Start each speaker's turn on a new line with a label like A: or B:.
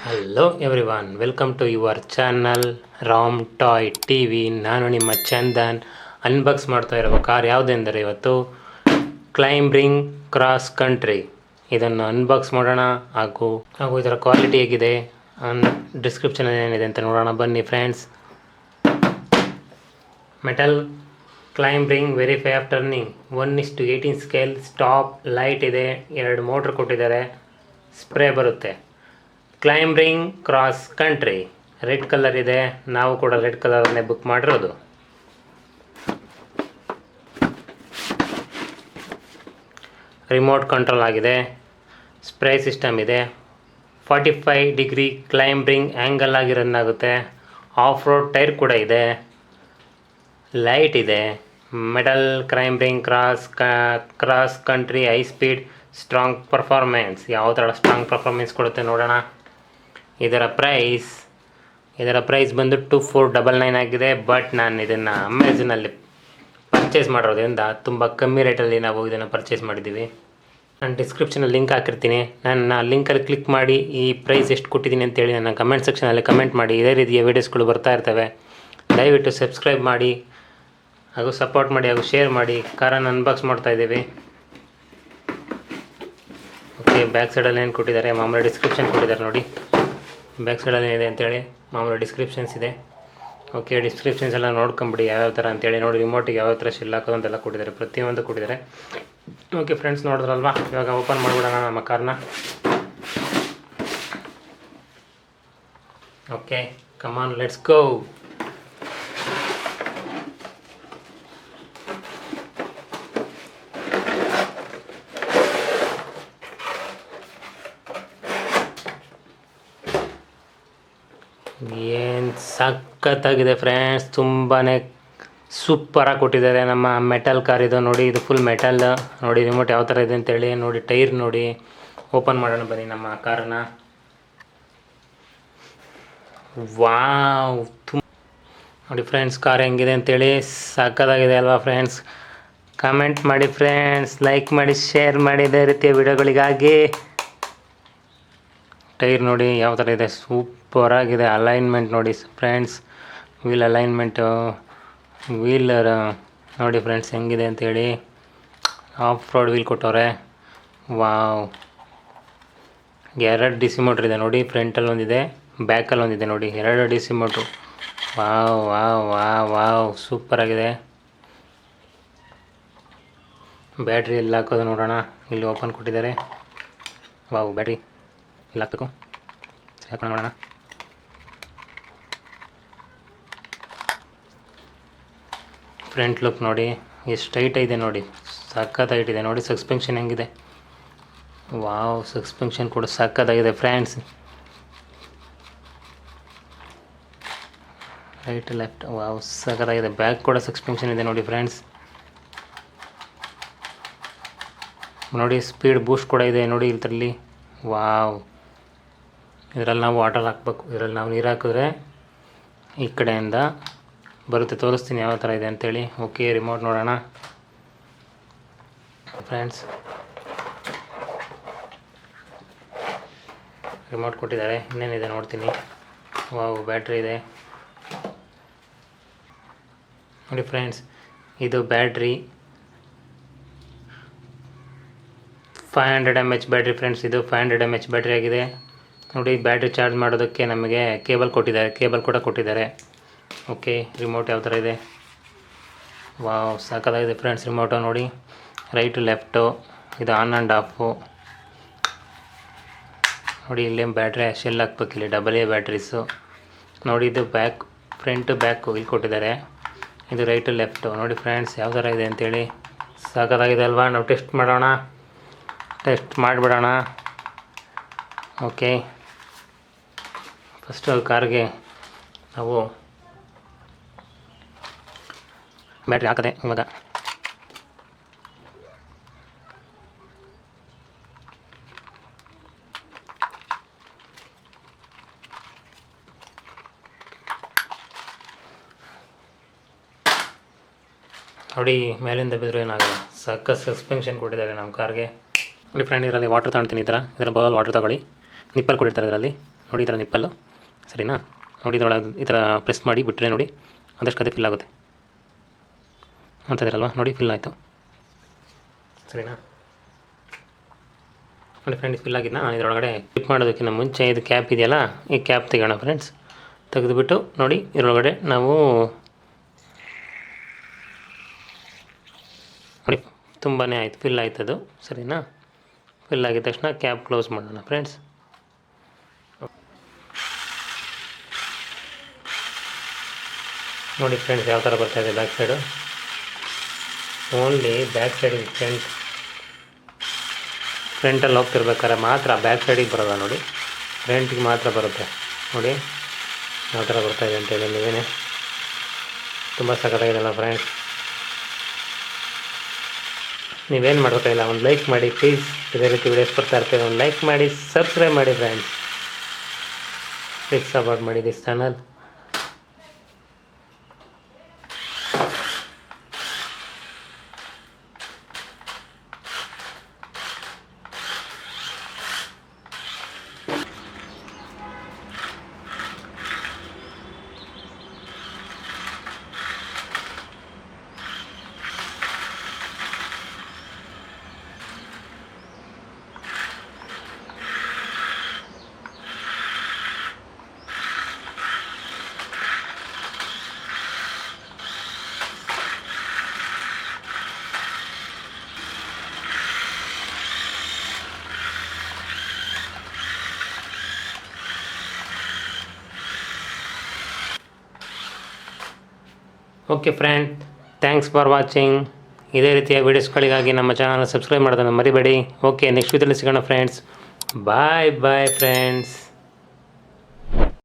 A: Hello everyone, welcome to your channel Ram toy TV. ನಾನು ನಿಮ್ಮ Chandan. Unbox ಮಾಡ್ತಾ ಇರುವ ಕಾರ್ ಯಾವುದೆಂದರೆ ಇವತ್ತು ಕ್ಲೈಂಬ್ರಿಂಗ್ ಕ್ರಾಸ್ ಕಂಟ್ರಿ. ಇದನ್ನು ಅನ್ಬಾಕ್ಸ್ ಮಾಡೋಣ ಹಾಗೂ ಇದರ ಕ್ವಾಲಿಟಿ ಹೇಗಿದೆ, ಡಿಸ್ಕ್ರಿಪ್ಷನಲ್ಲಿ ಏನಿದೆ ಅಂತ ನೋಡೋಣ ಬನ್ನಿ friends. Metal climbing verify of turning 1:18 scale, stop light ಇದೆ, 2 ಮೋಟ್ರ್ ಕೊಟ್ಟಿದ್ದಾರೆ, ಸ್ಪ್ರೇ ಬರುತ್ತೆ. Climbing cross country red colour ಇದೆ, ನಾವು ಕೂಡ ರೆಡ್ ಕಲರನ್ನೇ ಬುಕ್ ಮಾಡಿರೋದು. ರಿಮೋಟ್ ಕಂಟ್ರೋಲ್ ಆಗಿದೆ, ಸ್ಪ್ರೇ ಸಿಸ್ಟಮ್ ಇದೆ, 45 ಡಿಗ್ರಿ ಕ್ಲೈಂಬ್ರಿಂಗ್ ಆ್ಯಂಗಲ್ ಆಗಿ ರನ್ ಆಗುತ್ತೆ. ಆಫ್ ರೋಡ್ ಟೈರ್ ಕೂಡ ಇದೆ, ಲೈಟ್ ಇದೆ. Metal climbing cross country high speed strong performance. ಯಾವ ಥರ ಸ್ಟ್ರಾಂಗ್ ಪರ್ಫಾರ್ಮೆನ್ಸ್ ಕೊಡುತ್ತೆ ನೋಡೋಣ. ಇದರ ಪ್ರೈಸ್ ಬಂದು 2499 ಆಗಿದೆ. ಬಟ್ ನಾನು ಇದನ್ನು ಅಮೆಝಾನಲ್ಲಿ ಪರ್ಚೇಸ್ ಮಾಡಿರೋದ್ರಿಂದ ತುಂಬ ಕಮ್ಮಿ ರೇಟಲ್ಲಿ ನಾವು ಇದನ್ನು ಪರ್ಚೇಸ್ ಮಾಡಿದ್ದೀವಿ. ನಾನು ಡಿಸ್ಕ್ರಿಪ್ಷನಲ್ಲಿ ಲಿಂಕ್ ಹಾಕಿರ್ತೀನಿ. ನಾನು ಆ ಲಿಂಕಲ್ಲಿ ಕ್ಲಿಕ್ ಮಾಡಿ ಈ ಪ್ರೈಸ್ ಎಷ್ಟು ಕೊಟ್ಟಿದ್ದೀನಿ ಅಂತೇಳಿ ನನ್ನ ಕಮೆಂಟ್ ಸೆಕ್ಷನಲ್ಲಿ ಕಮೆಂಟ್ ಮಾಡಿ. ಇದೇ ರೀತಿಯ ವೀಡಿಯೋಸ್ಗಳು ಬರ್ತಾ ಇರ್ತವೆ. ದಯವಿಟ್ಟು ಸಬ್ಸ್ಕ್ರೈಬ್ ಮಾಡಿ ಹಾಗೂ ಸಪೋರ್ಟ್ ಮಾಡಿ ಹಾಗೂ ಶೇರ್ ಮಾಡಿ. ಕಾರನ್ನು ಅನ್ಬಾಕ್ಸ್ ಮಾಡ್ತಾಯಿದ್ದೀವಿ. ಓಕೆ, ಬ್ಯಾಕ್ ಸೈಡಲ್ಲಿ ಏನು ಕೊಟ್ಟಿದ್ದಾರೆ, ಮಾಮೂಲಿ ಡಿಸ್ಕ್ರಿಪ್ಷನ್ ಕೊಟ್ಟಿದ್ದಾರೆ ನೋಡಿ. ಬ್ಯಾಕ್ ಸೈಡಲ್ಲಿ ಏನಿದೆ ಅಂತೇಳಿ ಮಾಮೂಲಿ ಡಿಸ್ಕ್ರಿಪ್ಷನ್ಸ್ ಇದೆ. ಓಕೆ, ಡಿಸ್ಕ್ರಿಪ್ಷನ್ಸ್ ಎಲ್ಲ ನೋಡ್ಕೊಂಬಿಡಿ ಯಾವ್ಯಾವ ಥರ ಅಂತೇಳಿ. ನೋಡಿ, ರಿಮೋಟಿಗೆ ಯಾವ ಥರ ಶಿಲ್ ಹಾಕೋದು ಅಂತೆಲ್ಲ ಕೊಟ್ಟಿದ್ದಾರೆ, ಪ್ರತಿಯೊಂದು ಕೊಟ್ಟಿದ್ದಾರೆ. ಓಕೆ ಫ್ರೆಂಡ್ಸ್, ನೋಡಿದ್ರಲ್ವಾ, ಇವಾಗ ಓಪನ್ ಮಾಡಿಬಿಡೋಣ ನಮ್ಮ ಕಾರ್ನ. Okay, come on, let's go. ಏನು ಸಖತ್ತಾಗಿದೆ ಫ್ರೆಂಡ್ಸ್, ತುಂಬಾ ಸೂಪರಾಗಿ ಕೊಟ್ಟಿದ್ದಾರೆ ನಮ್ಮ ಮೆಟಲ್ ಕಾರ್ ಇದು. ನೋಡಿ, ಇದು ಫುಲ್ ಮೆಟಲ್. ನೋಡಿ ರಿಮೋಟ್ ಯಾವ ಥರ ಇದೆ ಅಂತೇಳಿ. ನೋಡಿ ಟೈರ್ ನೋಡಿ. ಓಪನ್ ಮಾಡೋಣ ಬನ್ನಿ ನಮ್ಮ ಕಾರನ್ನ. ವಾವ್, ನೋಡಿ ಫ್ರೆಂಡ್ಸ್, ಕಾರ್ ಹೆಂಗಿದೆ ಅಂತೇಳಿ. ಸಖತ್ತಾಗಿದೆ ಅಲ್ವಾ ಫ್ರೆಂಡ್ಸ್? ಕಮೆಂಟ್ ಮಾಡಿ ಫ್ರೆಂಡ್ಸ್, ಲೈಕ್ ಮಾಡಿ, ಶೇರ್ ಮಾಡಿ ಇದೇ ರೀತಿಯ ವಿಡಿಯೋಗಳಿಗಾಗಿ. ಟೈರ್ ನೋಡಿ ಯಾವ ಥರ ಇದೆ, ಸೂಪರಾಗಿದೆ. ಅಲೈನ್ಮೆಂಟ್ ನೋಡಿ ಫ್ರೆಂಡ್ಸ್, ವೀಲ್ ಅಲೈನ್ಮೆಂಟು, ವೀಲ್ ನೋಡಿ ಫ್ರೆಂಡ್ಸ್ ಹೆಂಗಿದೆ ಅಂತೇಳಿ. ಆಫ್ ರೋಡ್ ವೀಲ್ ಕೊಟ್ಟವ್ರೆ. ವಾವ್, 2 DC ಮೋಟ್ರ್ ಇದೆ ನೋಡಿ. ಫ್ರಂಟಲ್ಲಿ ಒಂದಿದೆ, ಬ್ಯಾಕಲ್ಲಿ ಒಂದಿದೆ ನೋಡಿ. 2 DC motor. Wow wow wow wow, ಸೂಪರಾಗಿದೆ. ಬ್ಯಾಟ್ರಿ ಎಲ್ಲ ಹಾಕೋದು ನೋಡೋಣ. ಇಲ್ಲಿ ಓಪನ್ ಕೊಟ್ಟಿದ್ದಾರೆ. ವಾವ್, ಬ್ಯಾಟ್ರಿ ಇಲ್ಲಿ ಹಾಕಬೇಕು, ಹಾಕೋಣ ನೋಡೋಣ. ಫ್ರಂಟ್ ಲುಕ್ ನೋಡಿ ಎಷ್ಟು ಟೈಟ್ ಇದೆ ನೋಡಿ, ಸಖತ್ ಹೈಟ್ ಇದೆ ನೋಡಿ. ಸಸ್ಪೆನ್ಷನ್ ಹೆಂಗಿದೆ, ವಾವ್, ಸಸ್ಪೆನ್ಷನ್ ಕೂಡ ಸಖತ್ತಾಗಿದೆ ಫ್ರೆಂಡ್ಸ್. ರೈಟ್ ಲೆಫ್ಟ್, ವಾವ್, ಸಖತ್ತಾಗಿದೆ. ಬ್ಯಾಕ್ ಕೂಡ ಸಸ್ಪೆನ್ಷನ್ ಇದೆ ನೋಡಿ ಫ್ರೆಂಡ್ಸ್. ನೋಡಿ, ಸ್ಪೀಡ್ ಬೂಸ್ಟ್ ಕೂಡ ಇದೆ ನೋಡಿ ಇದರಲ್ಲಿ. ವಾವ್, ಇದರಲ್ಲಿ ನಾವು ವಾಟರ್ ಹಾಕಬೇಕು. ಇದರಲ್ಲಿ ನಾವು ನೀರು ಹಾಕಿದ್ರೆ ಈ ಕಡೆಯಿಂದ ಬರುತ್ತೆ. ತೋರಿಸ್ತೀನಿ ಯಾವ ಥರ ಇದೆ ಅಂತೇಳಿ. ಓಕೆ, ರಿಮೋಟ್ ನೋಡೋಣ ಫ್ರೆಂಡ್ಸ್. ರಿಮೋಟ್ ಕೊಟ್ಟಿದ್ದಾರೆ. ಇನ್ನೇನಿದೆ ನೋಡ್ತೀನಿ. ವಾವ್, ಬ್ಯಾಟ್ರಿ ಇದೆ ನೋಡಿ ಫ್ರೆಂಡ್ಸ್. ಇದು ಬ್ಯಾಟ್ರಿ 500 mAh ಬ್ಯಾಟ್ರಿ ಫ್ರೆಂಡ್ಸ್. ಇದು 500 mAh ಬ್ಯಾಟ್ರಿ ಆಗಿದೆ ನೋಡಿ. ಬ್ಯಾಟ್ರಿ ಚಾರ್ಜ್ ಮಾಡೋದಕ್ಕೆ ನಮಗೆ ಕೇಬಲ್ ಕೊಟ್ಟಿದ್ದಾರೆ, ಕೇಬಲ್ ಕೂಡ ಕೊಟ್ಟಿದ್ದಾರೆ. ಓಕೆ, ರಿಮೋಟ್ ಯಾವ ಥರ ಇದೆ, ವಾವ್, ಸಾಕಾಗಿದೆ ಫ್ರೆಂಡ್ಸ್. ರಿಮೋಟು ನೋಡಿ, ರೈಟು ಲೆಫ್ಟು, ಇದು ಆನ್ ಆ್ಯಂಡ್ ಆಫು ನೋಡಿ. ಇಲ್ಲಿ ಬ್ಯಾಟ್ರಿ ಶೆಲ್ ಹಾಕ್ಬೇಕು, ಇಲ್ಲಿ AA ಬ್ಯಾಟ್ರೀಸು ನೋಡಿ. ಇದು ಬ್ಯಾಕ್, ಫ್ರಂಟು ಬ್ಯಾಕು ಇಲ್ಲಿ ಕೊಟ್ಟಿದ್ದಾರೆ. ಇದು ರೈಟು ಲೆಫ್ಟು ನೋಡಿ ಫ್ರೆಂಡ್ಸ್ ಯಾವ ಥರ ಇದೆ ಅಂತೇಳಿ. ಸಾಕಾಗಿದೆ ಅಲ್ವಾ? ನಾವು ಟೆಸ್ಟ್ ಮಾಡೋಣ, ಟೆಸ್ಟ್ ಮಾಡಿಬಿಡೋಣ. ಓಕೆ, ಫಸ್ಟು ಕಾರ್ಗೆ ನಾವು ಬ್ಯಾಟ್ರಿ ಹಾಕದೆ ಇವಾಗ. ನೋಡಿ, ಮೇಲಿಂದ ಬಿದ್ದರೆ ಏನಾಗಲ್ಲ, ಸಖತ್ ಸಸ್ಪೆನ್ಷನ್ ಕೊಟ್ಟಿದ್ದಾರೆ ನಮ್ಮ ಕಾರ್ಗೆ. ನೋಡಿ ಫ್ರೆಂಡ್, ಇದರಲ್ಲಿ ವಾಟರ್ ತಗೊಳ್ತೀನಿ. ಈ ಥರ ಇದರ ಬೌಲ್ ವಾಟರ್ ತಗೊಳ್ಳಿ. ನಿಪ್ಪಲ್ಲಿ ಕೊಟ್ಟಿರ್ತಾರೆ ಇದರಲ್ಲಿ ನೋಡಿ ಈ ಥರ ನಿಪ್ಪಲ್ಲು ಸರಿನಾ. ನೋಡಿ ಇದರೊಳಗೆ ಈ ಥರ ಪ್ರೆಸ್ ಮಾಡಿ ಬಿಟ್ಟರೆ ನೋಡಿ ಅದಷ್ಟು ಕತೆ ಫಿಲ್ ಆಗುತ್ತೆ ಅಂತಿದ್ದೀರಲ್ವ. ನೋಡಿ ಫಿಲ್ ಆಯಿತು ಸರಿನಾ. ನೋಡಿ ಫ್ರೆಂಡ್ಸ್ ಫಿಲ್ ಆಗಿದ್ದ. ನಾನು ಇದರೊಳಗಡೆ ಕ್ಲಿಪ್ ಮಾಡೋದಕ್ಕಿಂತ ಮುಂಚೆ ಇದು ಕ್ಯಾಪ್ ಇದೆಯಲ್ಲ, ಈ ಕ್ಯಾಪ್ ತೆಗೋಣ ಫ್ರೆಂಡ್ಸ್. ತೆಗೆದುಬಿಟ್ಟು ನೋಡಿ ಇದರೊಳಗಡೆ ನಾವು ನೋಡಿ ತುಂಬಾ ಆಯಿತು, ಫಿಲ್ ಆಯ್ತದು ಸರಿನಾ. ಫಿಲ್ ಆಗಿದ ತಕ್ಷಣ ಕ್ಯಾಪ್ ಕ್ಲೋಸ್ ಮಾಡೋಣ ಫ್ರೆಂಡ್ಸ್. ನೋಡಿ ಫ್ರೆಂಡ್ಸ್ ಯಾವ ಥರ ಬರ್ತಾಯಿದೆ ಬ್ಯಾಕ್ ಸೈಡು. ಓನ್ಲಿ ಬ್ಯಾಕ್ ಸೈಡಿಗೆ ಫ್ರಂಟಲ್ಲಿ ಹೋಗ್ತಿರ್ಬೇಕಾದ್ರೆ ಮಾತ್ರ ಬ್ಯಾಕ್ ಸೈಡಿಗೆ ಬರೋಲ್ಲ ನೋಡಿ, ಫ್ರಂಟಿಗೆ ಮಾತ್ರ ಬರುತ್ತೆ. ನೋಡಿ ಯಾವ ಥರ ಬರ್ತಾಯಿದೆ ಅಂತೇಳಿ ನೀವೇನೆ. ತುಂಬ ಸಖತ್ತಾಗಿದೆಲ್ಲ ಫ್ರೆಂಡ್ಸ್. ನೀವೇನು ಮಾಡಬೇಕಾಗಿಲ್ಲ, ಒಂದು ಲೈಕ್ ಮಾಡಿ ಪ್ಲೀಸ್. ಇದೇ ರೀತಿ ವಿಡಿಯೋಸ್ ಬರ್ತಾ ಇರ್ತೇವೆ, ಒಂದು ಲೈಕ್ ಮಾಡಿ ಸಬ್ಸ್ಕ್ರೈಬ್ ಮಾಡಿ ಫ್ರೆಂಡ್ಸ್. ಪ್ಲೀಸ್ ಸಪೋರ್ಟ್ ಮಾಡಿ this channel. Okay friend, thanks for watching. ಇದೇ ರೀತಿಯ ವೀಡಿಯೋಸ್ಗಳಿಗಾಗಿ ನಮ್ಮ ಚಾನಲ್ ಸಬ್ಸ್ಕ್ರೈಬ್ ಮಾಡೋದನ್ನು ಮರಿಬೇಡಿ. ಓಕೆ, ನೆಕ್ಸ್ಟ್ ವೀಡಿಯೋದಲ್ಲಿ ಸಿಗೋಣ ಫ್ರೆಂಡ್ಸ್. ಬಾಯ್ ಬಾಯ್ ಫ್ರೆಂಡ್ಸ್.